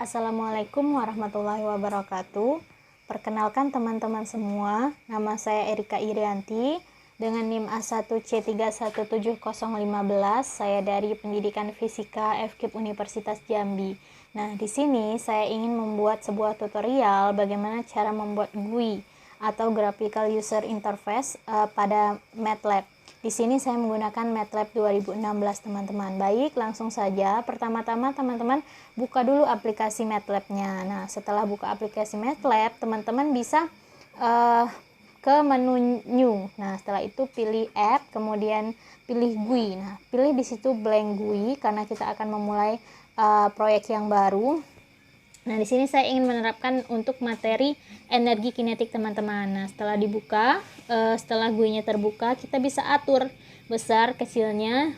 Assalamualaikum warahmatullahi wabarakatuh. Perkenalkan teman-teman semua, nama saya Erika Irianti dengan NIM A1C317015. Saya dari Pendidikan Fisika FKIP Universitas Jambi. Nah, di sini saya ingin membuat sebuah tutorial bagaimana cara membuat GUI atau Graphical User Interface pada MATLAB. Di sini saya menggunakan MATLAB 2016, teman-teman. Baik, langsung saja. Pertama-tama teman-teman buka dulu aplikasi MATLAB-nya. Nah, setelah buka aplikasi MATLAB, teman-teman bisa ke menu New. Nah, setelah itu pilih App, kemudian pilih GUI. Nah, pilih di situ blank GUI karena kita akan memulai proyek yang baru. Nah, di sini saya ingin menerapkan untuk materi energi kinetik, teman-teman. Nah, setelah dibuka, setelah GUI-nya terbuka, kita bisa atur besar kecilnya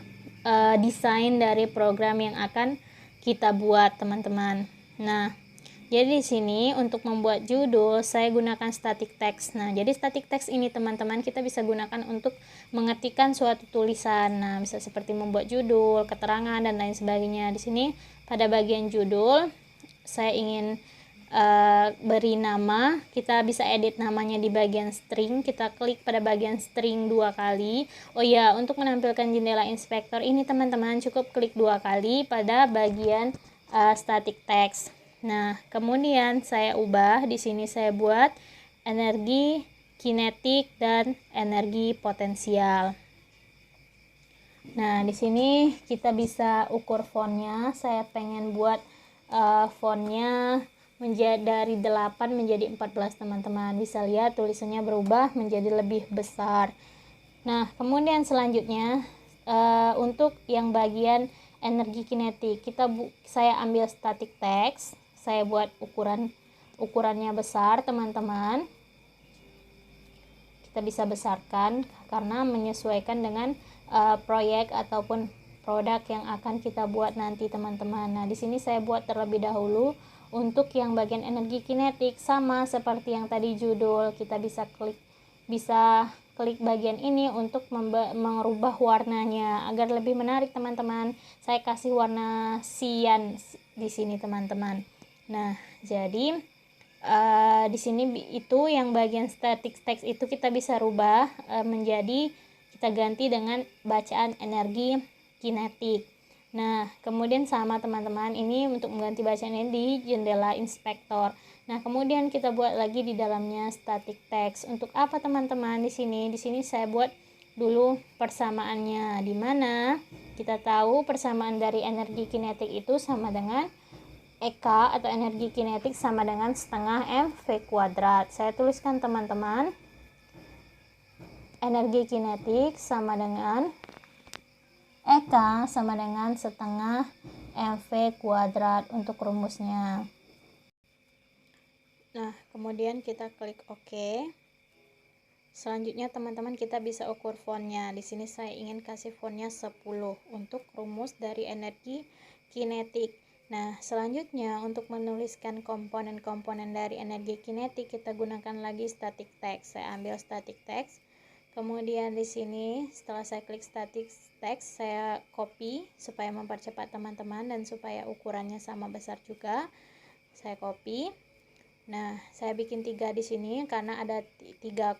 desain dari program yang akan kita buat, teman-teman. Nah, jadi di sini untuk membuat judul saya gunakan static text. Nah, jadi static text ini teman-teman kita bisa gunakan untuk mengetikkan suatu tulisan. Nah, bisa seperti membuat judul, keterangan dan lain sebagainya. Di sini pada bagian judul saya ingin beri nama, kita bisa edit namanya di bagian string. Kita klik pada bagian string 2 kali. Oh ya, untuk menampilkan jendela inspektor ini teman-teman cukup klik 2 kali pada bagian static text. Nah, kemudian saya ubah, di sini saya buat energi kinetik dan energi potensial. Nah, di sini kita bisa ukur fontnya. Saya pengen buat fontnya dari 8 menjadi 14, teman-teman. Bisa lihat tulisannya berubah menjadi lebih besar. Nah, kemudian selanjutnya untuk yang bagian energi kinetik, saya ambil static text, saya buat ukurannya besar, teman-teman. Kita bisa besarkan karena menyesuaikan dengan proyek ataupun produk yang akan kita buat nanti, teman-teman. Nah, di sini saya buat terlebih dahulu untuk yang bagian energi kinetik, sama seperti yang tadi judul. Kita bisa klik bagian ini untuk merubah warnanya agar lebih menarik, teman-teman. Saya kasih warna cyan di sini, teman-teman. Nah, jadi di sini itu yang bagian static text itu kita bisa rubah menjadi, kita ganti dengan bacaan energi kinetik. Nah, kemudian sama teman-teman, ini untuk mengganti bacaannya di jendela inspektor. Nah, kemudian kita buat lagi di dalamnya static text. Untuk apa, teman-teman? Di sini saya buat dulu persamaannya, di mana kita tahu persamaan dari energi kinetik itu sama dengan EK atau energi kinetik sama dengan setengah mv kuadrat. Saya tuliskan, teman-teman, energi kinetik sama dengan EK sama dengan setengah mv kuadrat untuk rumusnya. Nah, kemudian kita klik OK. Selanjutnya teman-teman kita bisa ukur fontnya. Di sini saya ingin kasih fontnya 10 untuk rumus dari energi kinetik. Nah, selanjutnya untuk menuliskan komponen-komponen dari energi kinetik kita gunakan lagi static text. Saya ambil static text. Kemudian di sini setelah saya klik static text, saya copy supaya mempercepat teman-teman dan supaya ukurannya sama besar juga. Saya copy. Nah, saya bikin 3 di sini karena ada 3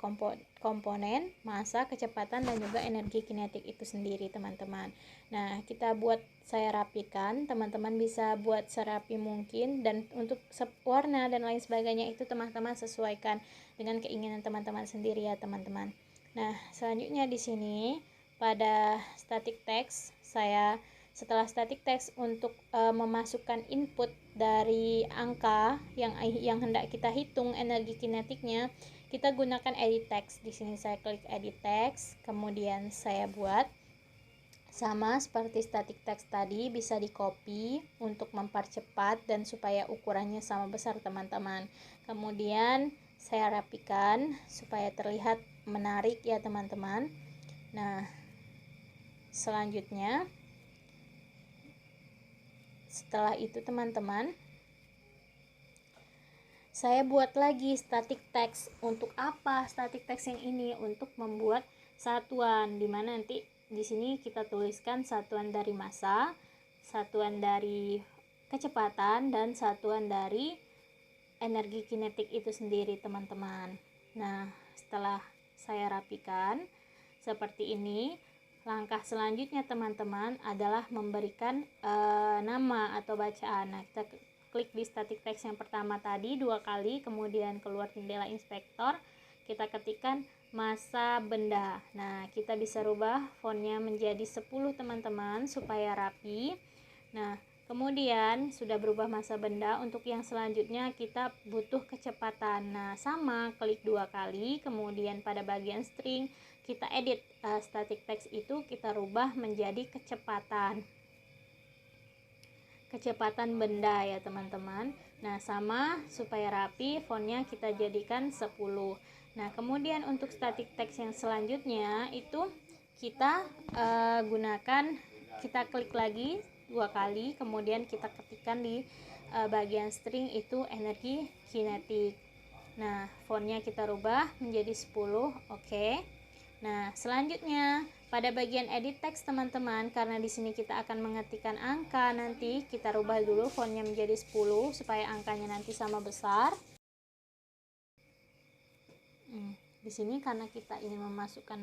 komponen, massa, kecepatan dan juga energi kinetik itu sendiri, teman-teman. Nah, saya rapikan, teman-teman bisa buat serapi mungkin, dan untuk warna dan lain sebagainya itu teman-teman sesuaikan dengan keinginan teman-teman sendiri ya, teman-teman. Nah, selanjutnya di sini pada static text, setelah static text untuk memasukkan input dari angka yang hendak kita hitung energi kinetiknya, kita gunakan edit text. Di sini saya klik edit text, kemudian saya buat sama seperti static text tadi, bisa di copy untuk mempercepat dan supaya ukurannya sama besar, teman-teman. Kemudian saya rapikan supaya terlihat menarik ya, teman-teman. Nah, selanjutnya setelah itu teman-teman, saya buat lagi static text. Untuk apa static text yang ini? Untuk membuat satuan, dimana nanti di sini kita tuliskan satuan dari massa, satuan dari kecepatan dan satuan dari energi kinetik itu sendiri, teman-teman. Nah, setelah saya rapikan seperti ini, langkah selanjutnya teman-teman adalah memberikan nama atau bacaan. Nah, kita klik di static text yang pertama tadi 2 kali, kemudian keluar jendela inspektor, kita ketikkan massa benda. Nah, kita bisa rubah fontnya menjadi 10 teman-teman supaya rapi. Nah, kemudian sudah berubah massa benda. Untuk yang selanjutnya kita butuh kecepatan. Nah, sama, klik 2 kali, kemudian pada bagian string kita edit static text itu, kita rubah menjadi kecepatan benda ya teman-teman. Nah, sama, supaya rapi fontnya kita jadikan 10. Nah, kemudian untuk static text yang selanjutnya itu kita kita klik lagi 2 kali, kemudian kita ketikkan di bagian string itu energi kinetik. Nah, fontnya kita rubah menjadi 10. Oke. Nah, selanjutnya pada bagian edit text teman-teman, karena di sini kita akan mengetikkan angka, nanti kita rubah dulu fontnya menjadi 10 supaya angkanya nanti sama besar. Di sini karena kita ingin memasukkan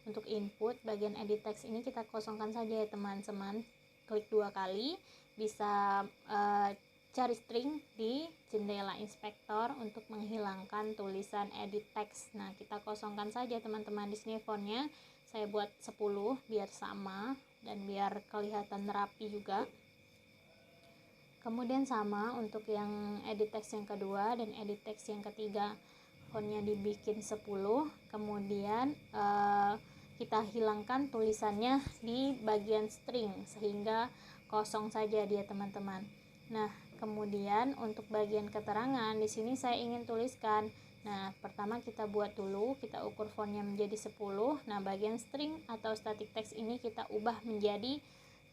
untuk input, bagian edit text ini kita kosongkan saja ya teman-teman. Klik 2 kali, bisa cari string di jendela inspektor untuk menghilangkan tulisan edit text. Nah, kita kosongkan saja teman-teman. Di sini fontnya saya buat 10 biar sama dan biar kelihatan rapi juga. Kemudian sama untuk yang edit text yang kedua dan edit text yang ketiga, fontnya dibikin 10. Kemudian kita hilangkan tulisannya di bagian string sehingga kosong saja dia teman-teman. Nah, kemudian untuk bagian keterangan di sini saya ingin tuliskan. Nah, pertama kita buat dulu, kita ukur fontnya menjadi 10. Nah, bagian string atau static text ini kita ubah menjadi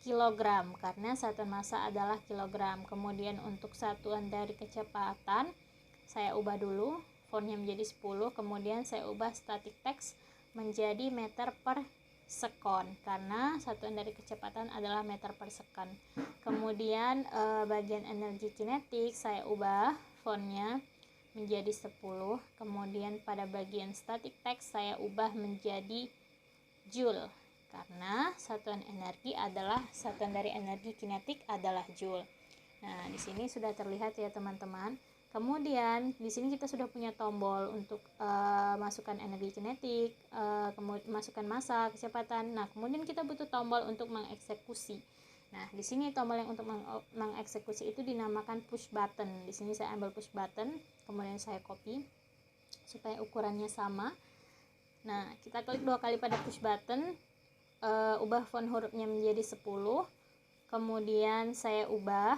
kilogram karena satuan massa adalah kilogram. Kemudian untuk satuan dari kecepatan saya ubah dulu, fontnya menjadi 10. Kemudian saya ubah static text menjadi meter per sekon karena satuan dari kecepatan adalah meter per second. Kemudian bagian energi kinetik saya ubah fontnya menjadi 10. Kemudian pada bagian static text saya ubah menjadi joule karena satuan dari energi kinetik adalah joule. Nah, di sini sudah terlihat ya teman-teman. Kemudian di sini kita sudah punya tombol untuk masukkan energi kinetik, masukkan massa, kecepatan. Nah, kemudian kita butuh tombol untuk mengeksekusi. Nah, di sini tombol yang untuk mengeksekusi itu dinamakan push button. Di sini saya ambil push button, kemudian saya copy supaya ukurannya sama. Nah, kita klik 2 kali pada push button, ubah font hurufnya menjadi 10. Kemudian saya ubah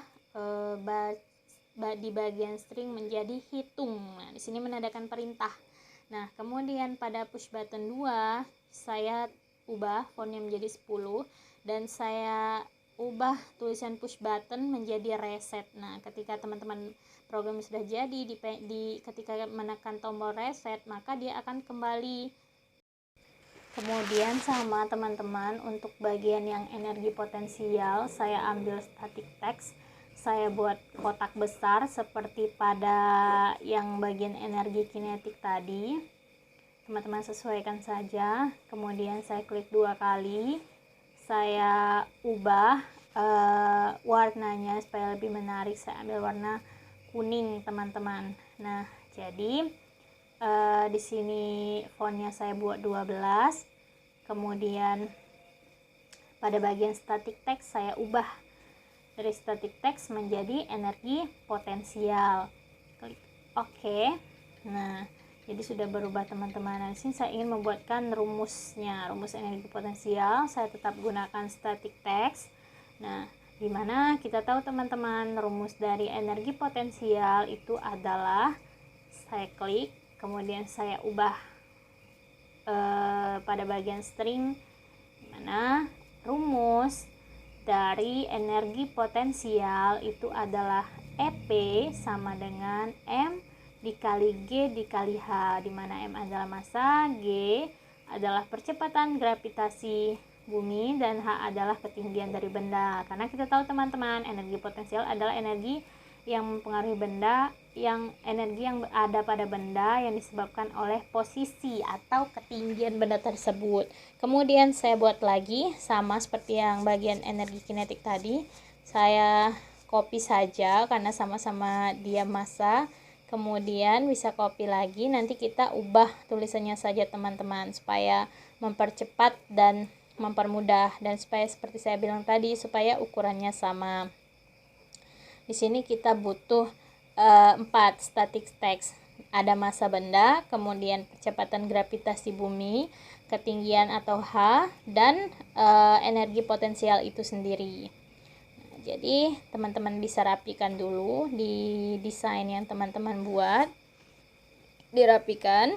di bagian string menjadi hitung. Nah, di sini menandakan perintah. Nah, kemudian pada push button 2 saya ubah fontnya menjadi 10 dan saya ubah tulisan push button menjadi reset. Nah, ketika teman-teman program sudah jadi, ketika menekan tombol reset, maka dia akan kembali. Kemudian sama teman-teman, untuk bagian yang energi potensial saya ambil static text, saya buat kotak besar seperti pada yang bagian energi kinetik tadi. Teman-teman sesuaikan saja. Kemudian saya klik 2 kali, saya ubah warnanya supaya lebih menarik. Saya ambil warna kuning teman-teman. Nah, jadi di sini fontnya saya buat 12. Kemudian pada bagian static text saya ubah dari static text menjadi energi potensial. Klik OK. Nah, jadi sudah berubah teman-teman. Nah, di sini saya ingin membuatkan rumusnya, rumus energi potensial. Saya tetap gunakan static text. Nah, dimana kita tahu teman-teman rumus dari energi potensial itu adalah, saya klik, kemudian saya ubah pada bagian string, dimana rumus dari energi potensial itu adalah EP sama dengan M dikali G dikali H, dimana M adalah massa, G adalah percepatan gravitasi bumi, dan H adalah ketinggian dari benda. Karena kita tahu teman-teman, energi potensial adalah energi yang mempengaruhi benda, energi yang ada pada benda yang disebabkan oleh posisi atau ketinggian benda tersebut. Kemudian saya buat lagi sama seperti yang bagian energi kinetik tadi. Saya copy saja karena sama-sama dia massa. Kemudian bisa copy lagi, nanti kita ubah tulisannya saja teman-teman supaya mempercepat dan mempermudah, dan supaya seperti saya bilang tadi, supaya ukurannya sama. Di sini kita butuh 4 static text. Ada massa benda, kemudian percepatan gravitasi bumi, ketinggian atau H, dan energi potensial itu sendiri. Jadi teman-teman bisa rapikan dulu di desain yang teman-teman buat, dirapikan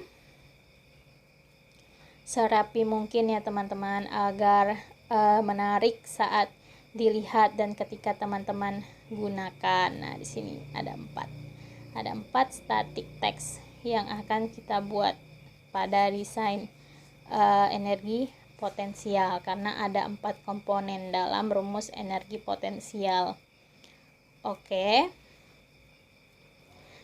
serapi mungkin ya teman-teman, agar menarik saat dilihat dan ketika teman-teman gunakan. Nah, di sini ada 4 static text yang akan kita buat pada desain energi potensial, karena ada 4 komponen dalam rumus energi potensial. Oke.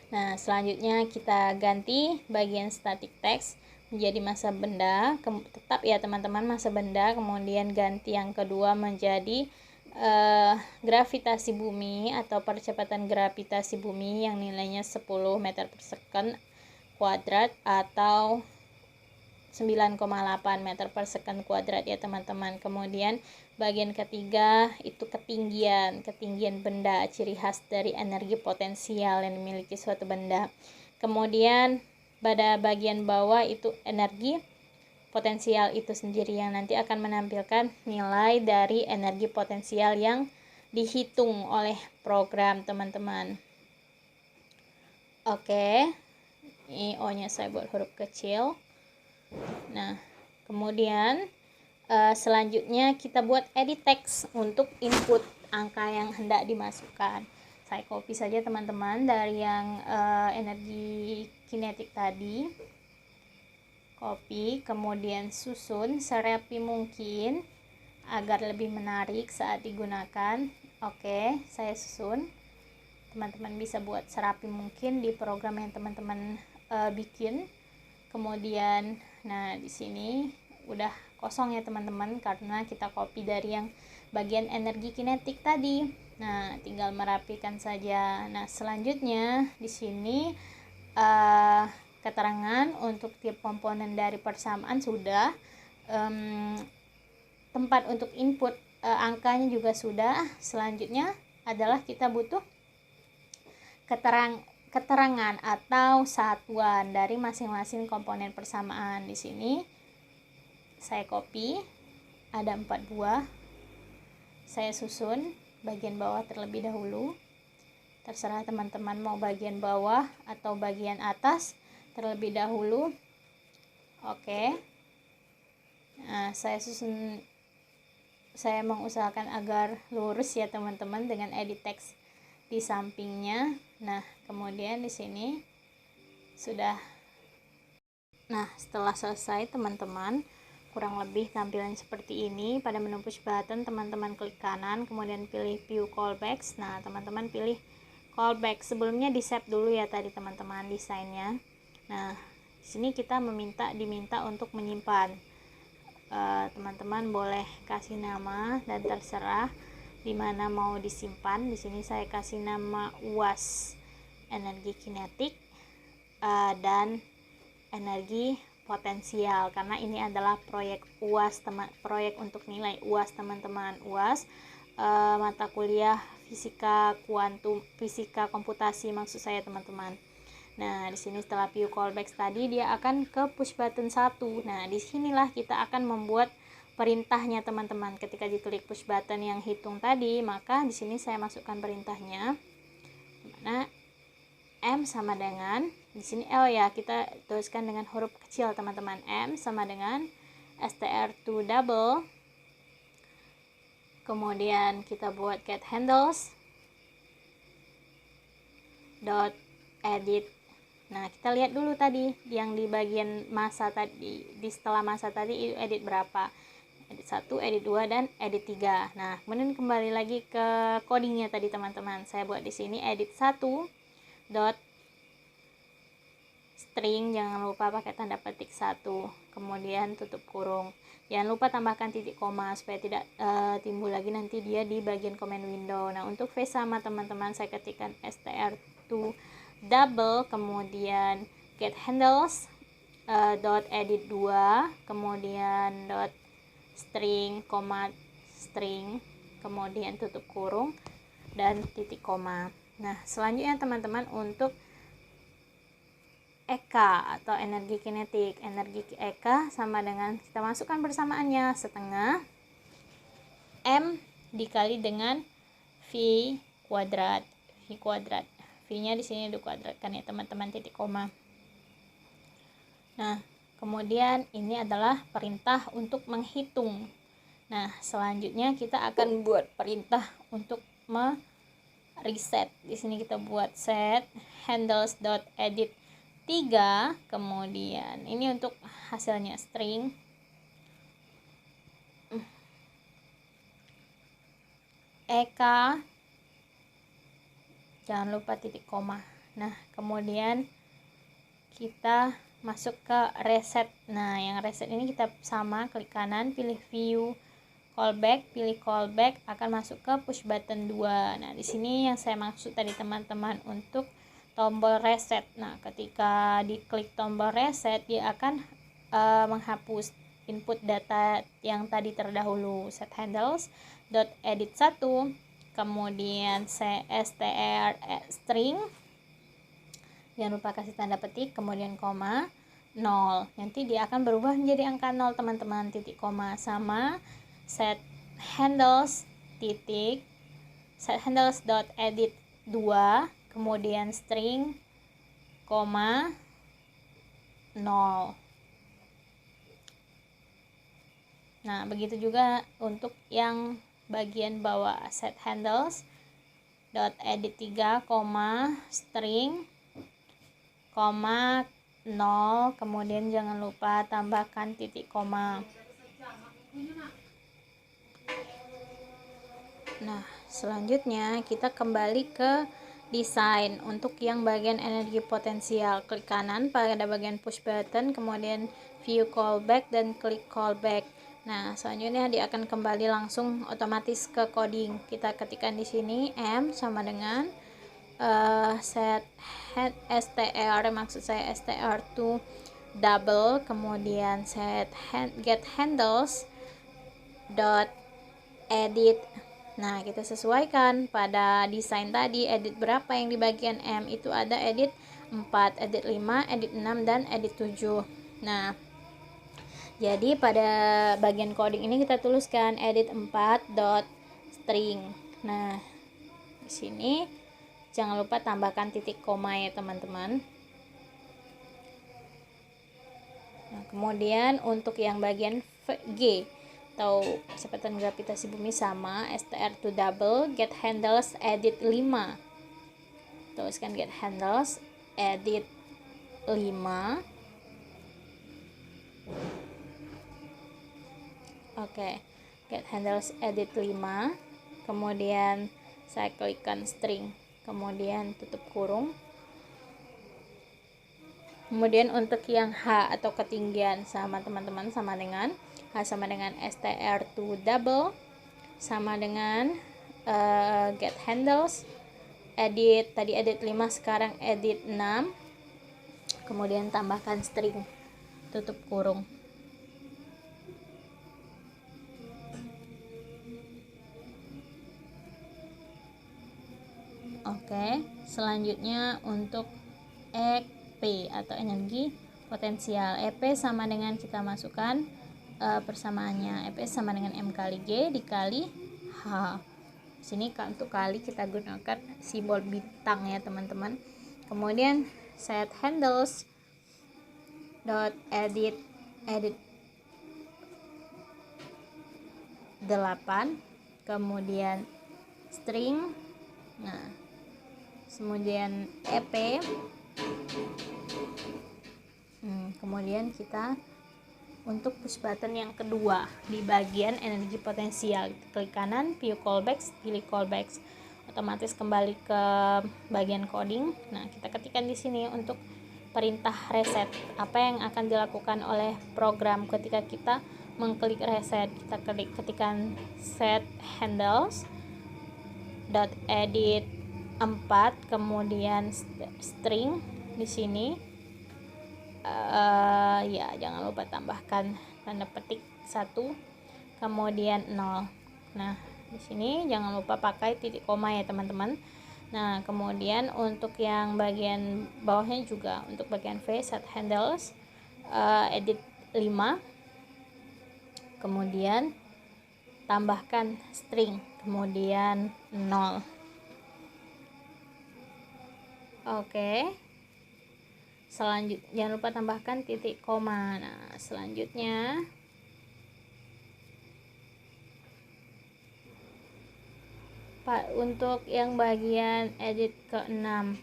Nah, selanjutnya kita ganti bagian static text menjadi massa benda. Tetap ya teman-teman, massa benda. Kemudian ganti yang kedua menjadi gravitasi bumi atau percepatan gravitasi bumi yang nilainya 10 meter per second kuadrat atau 9,8 meter per second kuadrat ya teman-teman. Kemudian bagian ketiga itu ketinggian benda, ciri khas dari energi potensial yang dimiliki suatu benda. Kemudian pada bagian bawah itu energi potensial itu sendiri yang nanti akan menampilkan nilai dari energi potensial yang dihitung oleh program teman-teman. Oke, ini O-nya saya buat huruf kecil. Nah, kemudian selanjutnya kita buat edit text untuk input angka yang hendak dimasukkan. Saya copy saja teman-teman dari yang energi kinetik tadi. Copy, kemudian susun serapi mungkin agar lebih menarik saat digunakan. Oke, saya susun. Teman-teman bisa buat serapi mungkin di program yang teman-teman bikin. Kemudian, nah di sini udah kosong ya teman-teman, karena kita copy dari yang bagian energi kinetik tadi. Nah, tinggal merapikan saja. Nah, selanjutnya di sini keterangan untuk tiap komponen dari persamaan sudah. Tempat untuk input angkanya juga sudah. Selanjutnya adalah kita butuh keterangan atau satuan dari masing-masing komponen persamaan. Di sini saya copy, ada 4 buah. Saya susun bagian bawah terlebih dahulu. Terserah teman-teman mau bagian bawah atau bagian atas terlebih dahulu. Oke. Nah, saya mengusahakan agar lurus ya teman-teman dengan edit text di sampingnya. Nah, kemudian di sini sudah. Nah, setelah selesai teman-teman, kurang lebih tampilan seperti ini. Pada menu push button teman-teman klik kanan, kemudian pilih view callbacks. Nah, teman-teman pilih callback. Sebelumnya di save dulu ya tadi teman-teman desainnya. Nah, di sini kita diminta untuk menyimpan. Teman-teman boleh kasih nama dan terserah di mana mau disimpan. Di sini saya kasih nama UAS energi kinetik dan energi potensial, karena ini adalah proyek UAS, proyek untuk nilai UAS teman-teman. UAS mata kuliah fisika kuantum, fisika komputasi maksud saya teman-teman. Nah, di sini setelah view callbacks tadi dia akan ke push button 1. Nah, disinilah kita akan membuat perintahnya teman-teman. Ketika diklik push button yang hitung tadi, maka di sini saya masukkan perintahnya. Dimana M sama dengan, di sini L ya, kita tuliskan dengan huruf kecil teman-teman. M sama dengan str2 double. Kemudian kita buat get handles dot edit. Nah, kita lihat dulu tadi yang di bagian masa tadi, di setelah masa tadi itu edit berapa. edit 1, edit 2, dan edit 3. Nah, kemudian kembali lagi ke codingnya tadi teman-teman. Saya buat di sini edit 1 dot string, jangan lupa pakai tanda petik 1, kemudian tutup kurung. Jangan lupa tambahkan titik koma supaya tidak timbul lagi nanti dia di bagian command window. Nah, untuk V sama teman-teman saya ketikkan str2 double, kemudian get handles dot edit 2, kemudian dot string, string, kemudian tutup kurung dan titik koma. Nah, selanjutnya teman-teman untuk EK atau energi kinetik. Energi EK sama dengan, kita masukkan persamaannya, setengah M dikali dengan V kuadrat. V-nya di sini dikuadratkan ya teman-teman, titik koma. Nah, kemudian ini adalah perintah untuk menghitung. Nah, selanjutnya kita akan buat perintah untuk reset. Di sini kita buat set handles.edit 3, kemudian ini untuk hasilnya string EK, jangan lupa titik koma. Nah, kemudian kita masuk ke reset. Nah, yang reset ini kita sama, klik kanan, pilih view callback, pilih callback, akan masuk ke push button 2. Nah, di sini yang saya maksud tadi teman-teman untuk tombol reset. Nah, ketika diklik tombol reset, dia akan menghapus input data yang tadi terdahulu. Set handles dot edit 1, kemudian str string, jangan lupa kasih tanda petik, kemudian koma 0. Nanti dia akan berubah menjadi angka 0 teman-teman, titik koma, sama set handles titik set handles dot edit 2, kemudian string, koma 0. Nah, begitu juga untuk yang bagian bawah, set handles dot edit 3, koma string, koma 0, kemudian jangan lupa tambahkan titik koma. Nah, selanjutnya kita kembali ke desain. Untuk yang bagian energi potensial, klik kanan pada bagian push button, kemudian view callback dan klik callback. Nah, selanjutnya dia akan kembali langsung otomatis ke coding. Kita ketikkan di sini M sama dengan set str, maksud saya str2 double, kemudian set get handles dot edit. Nah, kita sesuaikan pada desain tadi, edit berapa yang di bagian M, itu ada edit 4, edit 5, edit 6, dan edit 7. Nah, jadi pada bagian coding ini kita tuliskan edit 4 dot string. Nah, di sini jangan lupa tambahkan titik koma ya teman-teman. Nah, kemudian untuk yang bagian G atau kecepatan gravitasi bumi sama, str2 double, get handles edit 5. Tuliskan get handles edit 5. Oke, get handles edit 5. Kemudian saya klikkan string, kemudian tutup kurung. Kemudian untuk yang H atau ketinggian sama teman-teman, sama dengan H sama dengan str2 double, sama dengan get handles edit, tadi edit 5, sekarang edit 6, kemudian tambahkan string, tutup kurung. Oke, selanjutnya untuk EP atau energi potensial. EP sama dengan, kita masukkan persamaannya, EP sama dengan M kali G dikali H. Sini untuk kali kita gunakan simbol bintang ya teman-teman. Kemudian set handles dot edit 8, kemudian string, nah kemudian EP, kemudian kita untuk push button yang kedua di bagian energi potensial. Klik kanan, view callbacks, pilih callbacks. Otomatis kembali ke bagian coding. Nah, kita ketikkan di sini untuk perintah reset. Apa yang akan dilakukan oleh program ketika kita mengklik reset? Kita ketikkan set handles .edit 4, kemudian string di sini. Ya, jangan lupa tambahkan tanda petik 1, kemudian 0. Nah, di sini jangan lupa pakai titik koma ya teman-teman. Nah, kemudian untuk yang bagian bawahnya juga, untuk bagian V, set handles edit 5, kemudian tambahkan string, kemudian 0. Oke. Selanjutnya jangan lupa tambahkan titik koma. Nah, selanjutnya untuk yang bagian edit ke-6,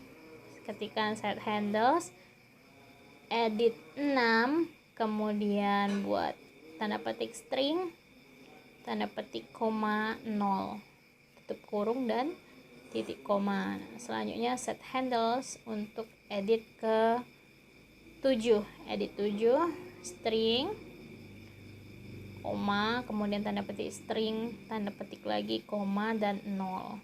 ketikkan set handles edit 6, kemudian buat tanda petik string, tanda petik koma 0, tutup kurung dan titik koma. Nah, selanjutnya set handles untuk edit ke 7, edit 7 string, koma, kemudian tanda petik string, tanda petik lagi koma dan 0.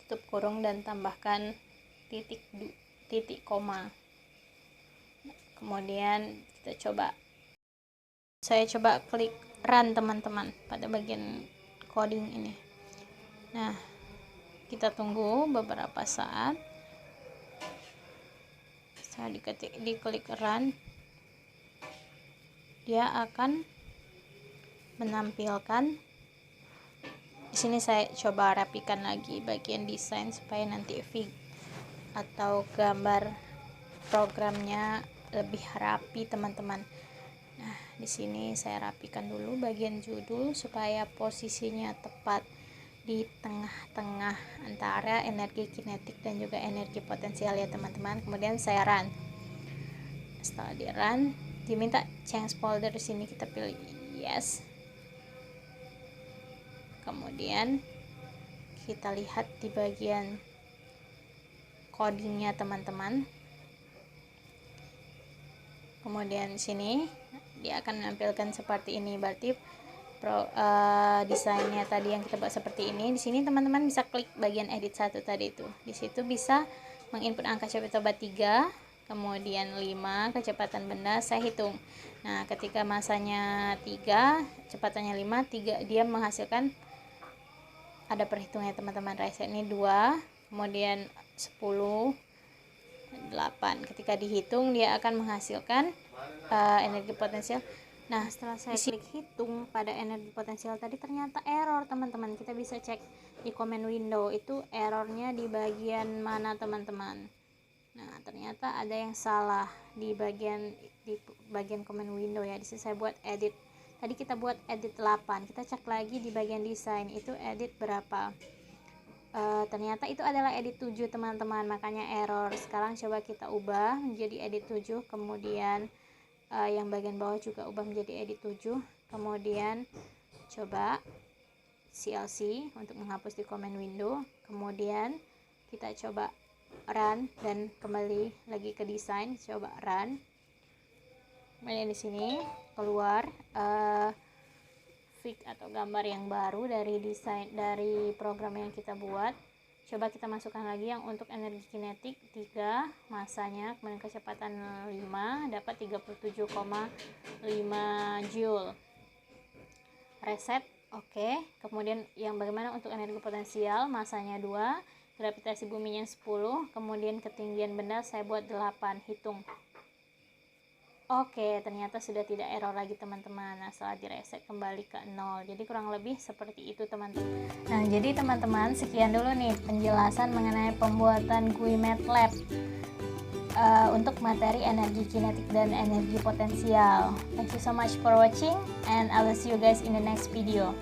Tutup kurung dan tambahkan titik koma. Kemudian saya coba klik run teman-teman pada bagian coding ini. Nah, kita tunggu beberapa saat. Saya diklik run, dia akan menampilkan. Di sini saya coba rapikan lagi bagian desain supaya nanti fig atau gambar programnya lebih rapi teman-teman. Nah, di sini saya rapikan dulu bagian judul supaya posisinya tepat di tengah-tengah antara energi kinetik dan juga energi potensial ya teman-teman. Kemudian saya run. Setelah di run, diminta change folder. Di sini kita pilih yes. Kemudian kita lihat di bagian codingnya teman-teman. Kemudian di sini dia akan menampilkan seperti ini. Berarti desainnya tadi yang kita buat seperti ini. Di sini teman-teman bisa klik bagian edit 1 tadi itu. Di situ bisa menginput angka coba 3, kemudian 5 kecepatan benda saya hitung. Nah, ketika masanya 3, kecepatannya 5, dia menghasilkan, ada perhitungannya teman-teman. Reset ini 2, kemudian 10, 8. Ketika dihitung dia akan menghasilkan energi potensial. Nah, setelah saya klik hitung pada energi potensial tadi, ternyata error teman-teman. Kita bisa cek di command window itu errornya di bagian mana teman-teman. Nah, ternyata ada yang salah di bagian command window ya. Di sini saya buat edit. Tadi kita buat edit 8. Kita cek lagi di bagian desain itu edit berapa. Ternyata itu adalah edit 7 teman-teman, makanya error. Sekarang coba kita ubah menjadi edit 7, kemudian yang bagian bawah juga ubah menjadi edit 7, kemudian coba CLC untuk menghapus di command window, kemudian kita coba run dan kembali lagi ke desain, coba run. Kemudian di sini keluar fig atau gambar yang baru dari desain dari program yang kita buat. Coba kita masukkan lagi yang untuk energi kinetik 3, masanya, kemudian kecepatan 5, dapat 37,5 joule. Reset, oke. Kemudian yang bagaimana untuk energi potensial, masanya 2, gravitasi buminya 10, kemudian ketinggian benda saya buat 8, hitung. Oke, ternyata sudah tidak error lagi teman-teman. Nah, setelah direset kembali ke 0. Jadi kurang lebih seperti itu teman-teman. Nah, jadi teman-teman, sekian dulu nih penjelasan mengenai pembuatan GUI MATLAB untuk materi energi kinetik dan energi potensial. Thank you so much for watching and I will see you guys in the next video.